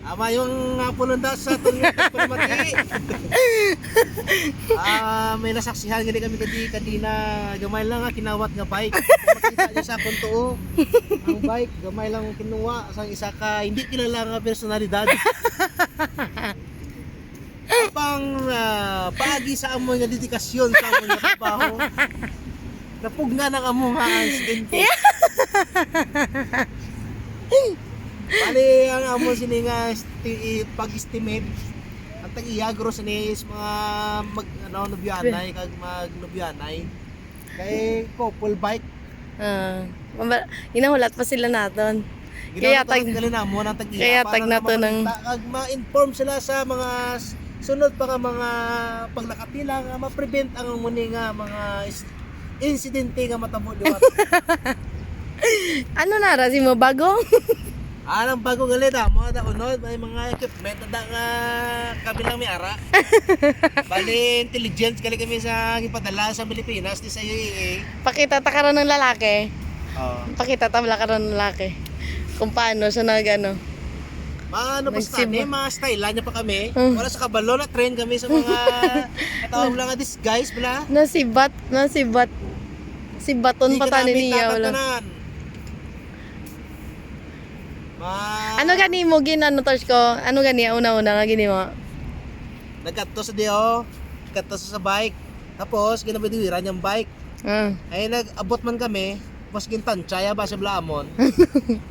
Ama yung pulunda sa itong pagpamati. May nasaksihan gani kami kadina. Gamay lang nga kinawat nga bike. Makita niya sa akong tuo. Ang bike, gamay lang kinuha. Sang isa ka, hindi kilala nga personalidad. Apang paagi sa among nga dedikasyon sa among nga trabaho. Napugna ng among nga insidente. Bali ang amo sini nga pag-estimate at tag-iagro sini is mga nobyanay kag mag-nobyanay kay couple bike. Inahulat pa sila naton. Kaya tag na mo nang tag-iya kaya tag nato ng kag ma-inform sila sa mga sunod pa nga mga paglakatila nga ma-prevent ang muni nga mga insidente nga matabo diwat. ano nara si mo bagong? Anong bago galit mo da unod may mga equipment da nga kami lang may ara. Bali intelligence gali kami sa gipadala sa Pilipinas di sa UAE. Pakita ta karon ng lalaki. Oh. Pakita ta wala karon ng lalaki. Kung paano siya nagano. Ano pa sa kami, mga style niya pa kami. Hmm. Wala sa kabalo na train kami sa mga katawag lang nga disguise bala. Nasibat. Si baton pa tani niya wala. Ano gani mo ginano touch ko? Ano gani una-una nga gini mo? Nagkatto sa dio, nagkatto sa bike. Tapos ginabidiwiran yung bike. Ay nag-abot man kami, tapos gintantsaya ba sa Blamon.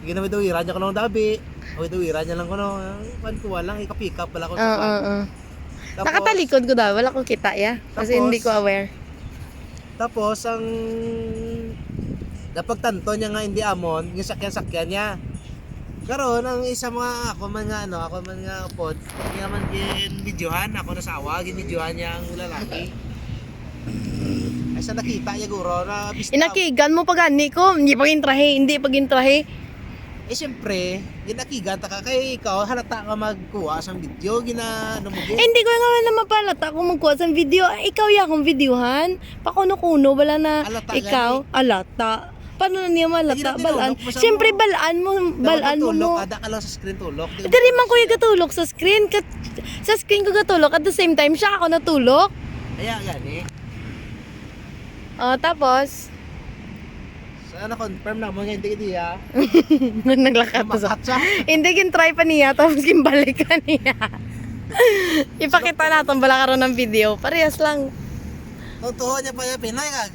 Ginabidiwiran niya ko nung dabi. O bidiwiran niya lang ko no. Pan ko lang ika-pick up pala ko sa bike. Nakatalikod ko daw, wala ko kita ya. Kasi Tapos, hindi ko aware. Tapos ang napagtanto niya nga hindi amon, yung sakyan niya. Karon ang isa mga ako man nga pod, niya man gin-videohan ako nasawa, gin-videohan niya ang lalaki. Ay sa nakita niya guro na bista. Inakigan mo pa gani ko, hindi pa gintrahe. Eh siyempre, ginakigan ta ka kay ikaw halata ka magkuha sa video ano mo Eh, hindi ko nga naman palata kung magkuha sa video. Ikaw ya akong videohan. Pakuno-kuno, wala na Alata ikaw. Alata. Paano na niya malata? Hindi na Balaan. tinulok, masama. Siyempre, balaan mo mo. Ada ka lang sa screen tulok. Dari man ko yung katulok sa screen. Sa screen ko katulok. At the same time, siya ako natulok. Kaya gani. Tapos, Sana confirm na mo nga hindi diya. naglakad to sa... Makat siya. Hindi, try pa niya. Tapos, balik ka niya. Ipakita natin, bala karon ng video. Parehas lang. Totoo niya pa yung pinay kag.